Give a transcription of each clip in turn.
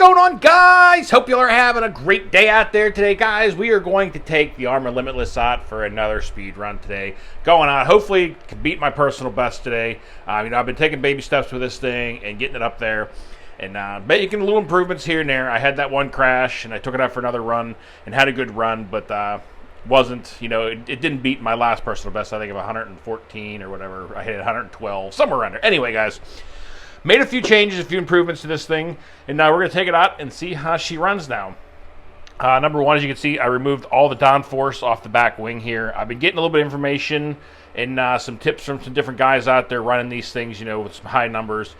going on, guys? Hope you are having a great day out there today, guys. We are going to take the Arrma Limitless out for another speed run today. Going on, hopefully can beat my personal best today. I've been taking baby steps with this thing and getting it up there, and making little improvements here and there. I had that one crash, and I took it out for another run and had a good run, but it didn't beat my last personal best. I think of 114 or whatever. I hit 112, somewhere around there. Anyway, guys. Made a few changes, a few improvements to this thing, and now we're going to take it out and see how she runs now. Number one, as you can see, I removed all the downforce off the back wing here. I've been getting a little bit of information and some tips from some different guys out there running these things, with some high numbers.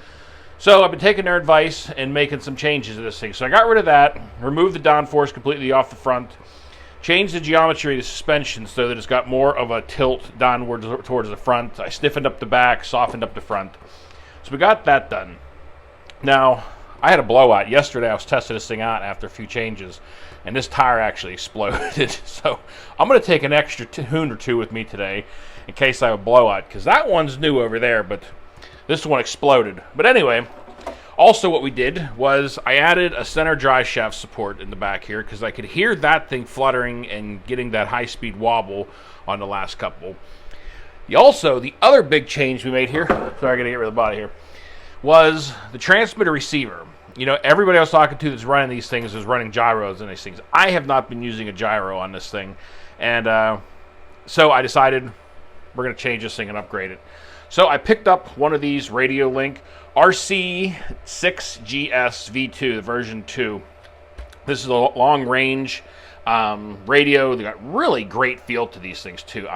So I've been taking their advice and making some changes to this thing. So I got rid of that, removed the downforce completely off the front, changed the geometry of the suspension so that it's got more of a tilt downward towards the front. I stiffened up the back, softened up the front. So we got that done. Now, I had a blowout. Yesterday I was testing this thing out after a few changes, and this tire actually exploded. So I'm going to take an extra tune or two with me today in case I have a blowout, because that one's new over there, but this one exploded. But anyway, also what we did was I added a center drive shaft support in the back here, because I could hear that thing fluttering and getting that high-speed wobble on the last couple. Also, the other big change we made here, sorry, I gotta get rid of the body here, was the transmitter receiver. Everybody I was talking to that's running these things is running gyros and these things. I have not been using a gyro on this thing, and so I decided we're gonna change this thing and upgrade it. So I picked up one of these Radio Link RC6GS V2, the version 2. This is a long range radio. They got really great feel to these things too.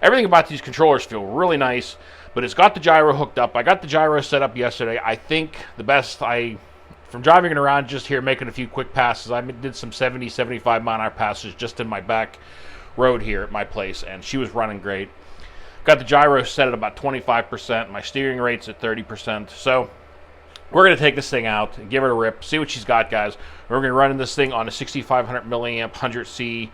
Everything about these controllers feel really nice, but it's got the gyro hooked up. I got the gyro set up yesterday. I think the best, from driving it around just here, making a few quick passes, I did some 70, 75 mile an hour passes just in my back road here at my place, and she was running great. Got the gyro set at about 25%. My steering rate's at 30%. So we're going to take this thing out and give it a rip, see what she's got, guys. We're going to run this thing on a 6500 milliamp 100C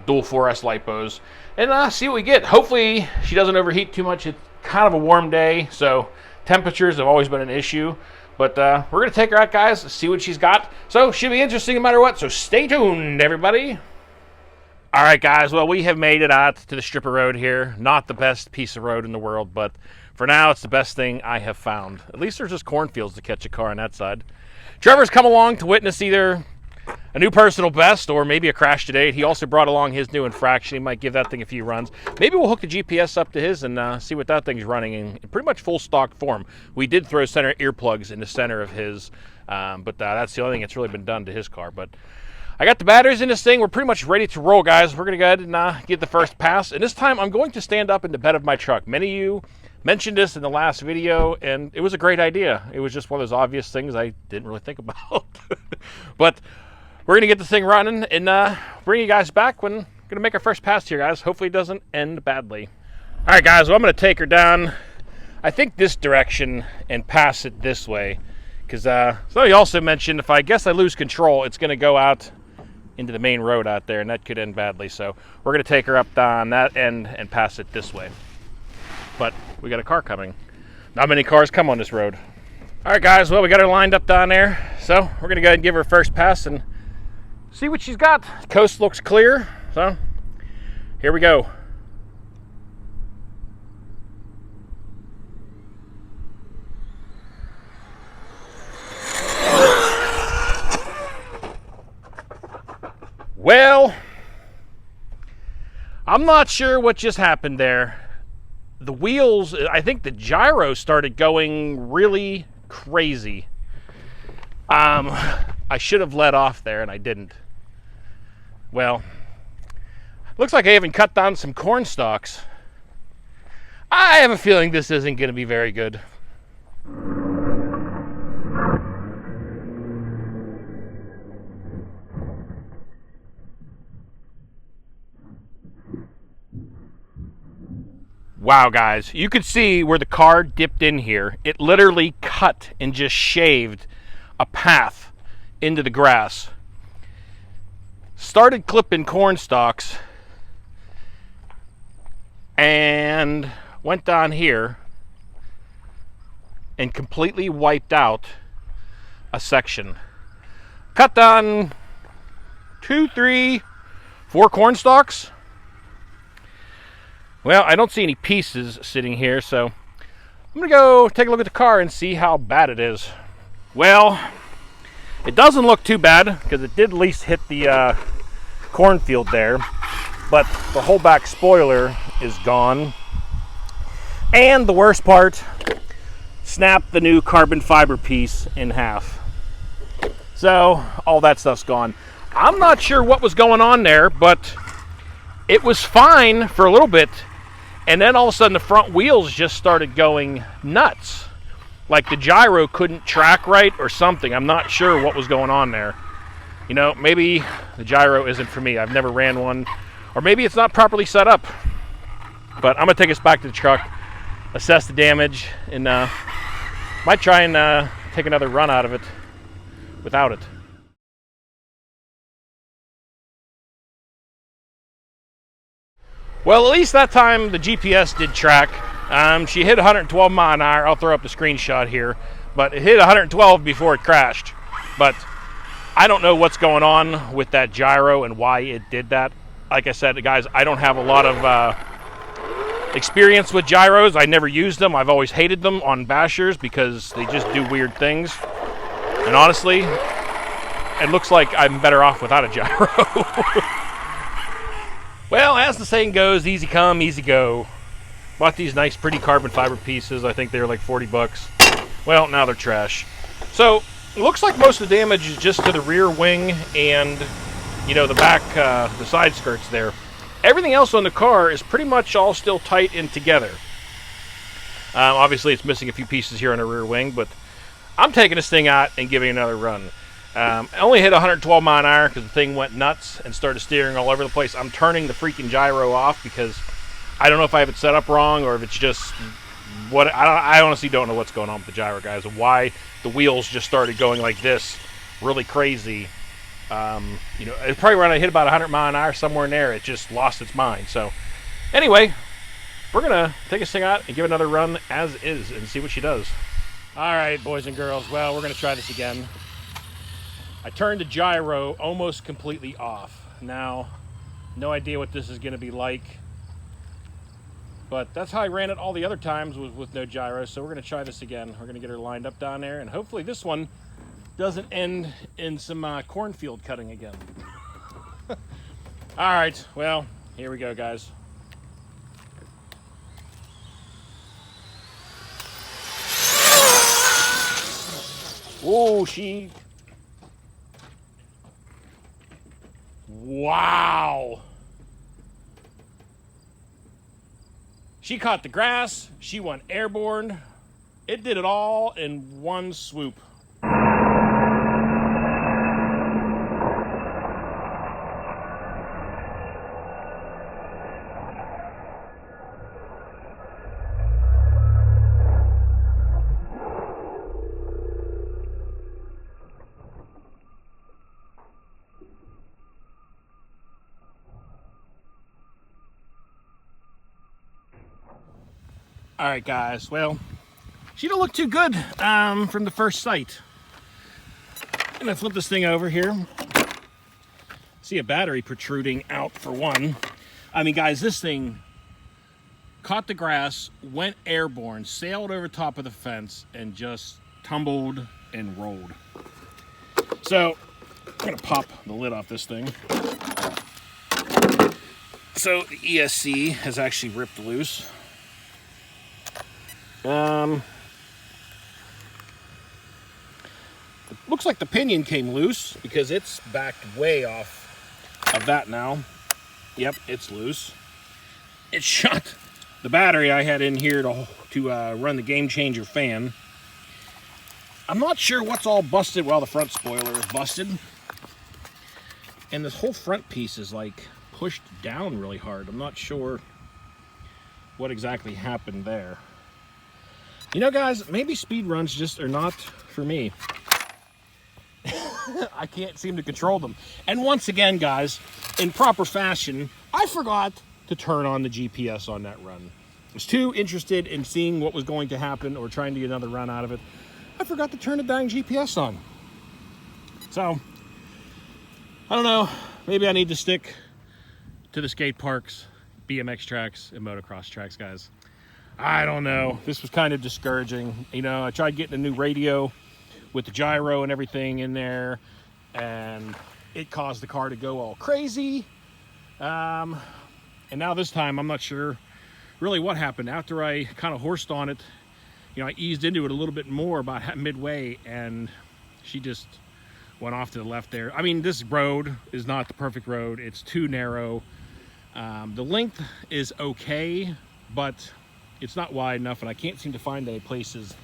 dual 4S lipos and see what we get. Hopefully she doesn't overheat too much. It's kind of a warm day, so temperatures have always been an issue. But we're going to take her out, guys, see what she's got. So should be interesting no matter what, so stay tuned, everybody. All right, guys, well, we have made it out to the strip of road here. Not the best piece of road in the world, but for now, it's the best thing I have found. At least there's just cornfields to catch a car on that side. Trevor's come along to witness either a new personal best or maybe a crash today. He also brought along his new infraction. He might give that thing a few runs. Maybe we'll hook the GPS up to his and see what that thing's running in pretty much full stock form. We did throw center earplugs in the center of his, but that's the only thing that's really been done to his car. But I got the batteries in this thing. We're pretty much ready to roll, guys. We're going to go ahead and get the first pass. And this time, I'm going to stand up in the bed of my truck. Many of you mentioned this in the last video, and it was a great idea. It was just one of those obvious things I didn't really think about. But we're going to get this thing running and bring you guys back when we're going to make our first pass here, guys. Hopefully it doesn't end badly. All right, guys. Well, I'm going to take her down, I think, this direction and pass it this way. Because somebody also mentioned if I lose control, it's going to go out into the main road out there, and that could end badly. So we're going to take her up down that end and pass it this way. But we got a car coming. Not many cars come on this road. All right, guys, well, we got her lined up down there. So we're going to go ahead and give her a first pass and see what she's got. Coast looks clear, so here we go. Well, I'm not sure what just happened there. The wheels, I think the gyro started going really crazy. I should have let off there and I didn't. Well, looks like I even cut down some corn stalks. I have a feeling this isn't going to be very good. Wow, guys, you could see where the car dipped in here. It literally cut and just shaved a path into the grass. Started clipping corn stalks and went down here and completely wiped out a section. cut down 2, 3, 4 corn stalks. Well, I don't see any pieces sitting here, so I'm gonna go take a look at the car and see how bad it is. Well, it doesn't look too bad because it did at least hit the cornfield there, but the whole back spoiler is gone. And the worst part, snapped the new carbon fiber piece in half. So all that stuff's gone. I'm not sure what was going on there, but it was fine for a little bit. And then all of a sudden the front wheels just started going nuts. Like the gyro couldn't track right or something. I'm not sure what was going on there. You know, maybe the gyro isn't for me. I've never ran one. Or maybe it's not properly set up. But I'm going to take us back to the truck, assess the damage, and might try and take another run out of it without it. Well, at least that time the GPS did track. She hit 112 mile an hour. I'll throw up the screenshot here. But it hit 112 before it crashed. But I don't know what's going on with that gyro and why it did that. Like I said, guys, I don't have a lot of experience with gyros. I never used them. I've always hated them on bashers because they just do weird things. And honestly, it looks like I'm better off without a gyro. Well, as the saying goes, easy come, easy go. Bought these nice, pretty carbon fiber pieces. I think they were like 40 bucks. Well, now they're trash. So, it looks like most of the damage is just to the rear wing and, you know, the back, the side skirts there. Everything else on the car is pretty much all still tight and together. Obviously, it's missing a few pieces here on the rear wing, but I'm taking this thing out and giving it another run. I only hit 112 mile an hour because the thing went nuts and started steering all over the place. I'm turning the freaking gyro off because I don't know if I have it set up wrong or if it's just what I honestly don't know what's going on with the gyro, guys, and why the wheels just started going like this, really crazy. You know, it's probably when I hit about 100 mile an hour, somewhere in there, it just lost its mind. So, anyway, we're gonna take this thing out and give it another run as is and see what she does. All right, boys and girls. Well, we're gonna try this again. I turned the gyro almost completely off. Now, no idea what this is gonna be like, but that's how I ran it all the other times, was with no gyro. So we're gonna try this again. We're gonna get her lined up down there, and hopefully this one doesn't end in some cornfield cutting again. All right, well, here we go, guys. Whoa, wow. She caught the grass, she went airborne. It did it all in one swoop. All right, guys, well, she don't look too good from the first sight. I'm gonna flip this thing over here. See a battery protruding out for one. I mean, guys, this thing caught the grass, went airborne, sailed over top of the fence, and just tumbled and rolled. So, I'm gonna pop the lid off this thing. So, the ESC has actually ripped loose. It looks like the pinion came loose because it's backed way off of that now. Yep, it's loose. It shot the battery I had in here to run the game changer fan. I'm not sure what's all busted. Well, the front spoiler is busted. And this whole front piece is like pushed down really hard. I'm not sure what exactly happened there. You know, guys, maybe speed runs just are not for me. I can't seem to control them. And once again, guys, in proper fashion, I forgot to turn on the GPS on that run. I was too interested in seeing what was going to happen or trying to get another run out of it. I forgot to turn the dang GPS on. So, I don't know, maybe I need to stick to the skate parks, BMX tracks, and motocross tracks, guys. I don't know. This was kind of discouraging. You know, I tried getting a new radio with the gyro and everything in there, and it caused the car to go all crazy. And now this time, I'm not sure really what happened. After I kind of horsed on it, you know, I eased into it a little bit more about midway, and she just went off to the left there. I mean, this road is not the perfect road. It's too narrow. The length is okay, but it's not wide enough, and I can't seem to find any places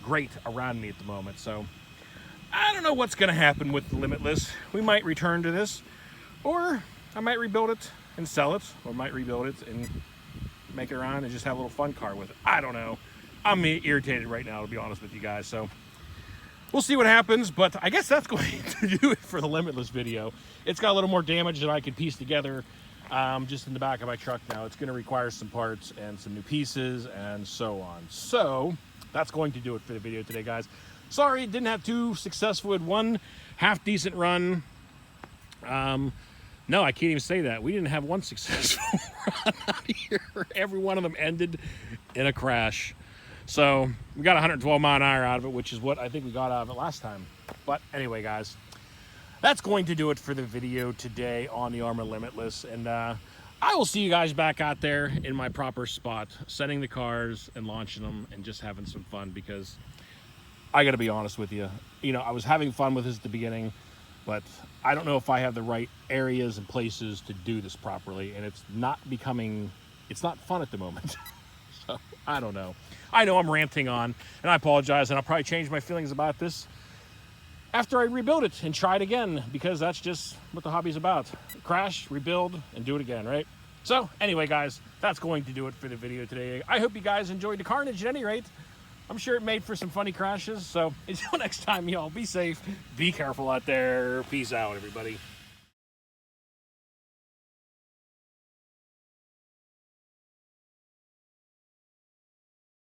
great around me at the moment. So I don't know what's going to happen with the Limitless. We might return to this, or I might rebuild it and sell it, or might rebuild it and make it around and just have a little fun car with it. I don't know. I'm irritated right now, to be honest with you guys. So we'll see what happens, but I guess that's going to do it for the Limitless video. It's got a little more damage than I could piece together just in the back of my truck now. It's going to require some parts and some new pieces and so on. So that's going to do it for the video today, guys. Sorry it didn't have too successful with one half decent run. No, I can't even say that. We didn't have one successful run out here. Every one of them ended in a crash. So we got 112 mile an hour out of it, which is what I think we got out of it last time. But anyway, guys, that's going to do it for the video today on the Arrma Limitless. And I will see you guys back out there in my proper spot, setting the cars and launching them and just having some fun, because I got to be honest with you. You know, I was having fun with this at the beginning, but I don't know if I have the right areas and places to do this properly. And it's not fun at the moment. So I don't know. I know I'm ranting on, and I apologize, and I'll probably change my feelings about this after I rebuild it and try it again, because that's just what the hobby's about. Crash, rebuild, and do it again, right? So anyway, guys, that's going to do it for the video today. I hope you guys enjoyed the carnage at any rate. I'm sure it made for some funny crashes. So until next time, y'all, be safe, be careful out there. Peace out, everybody.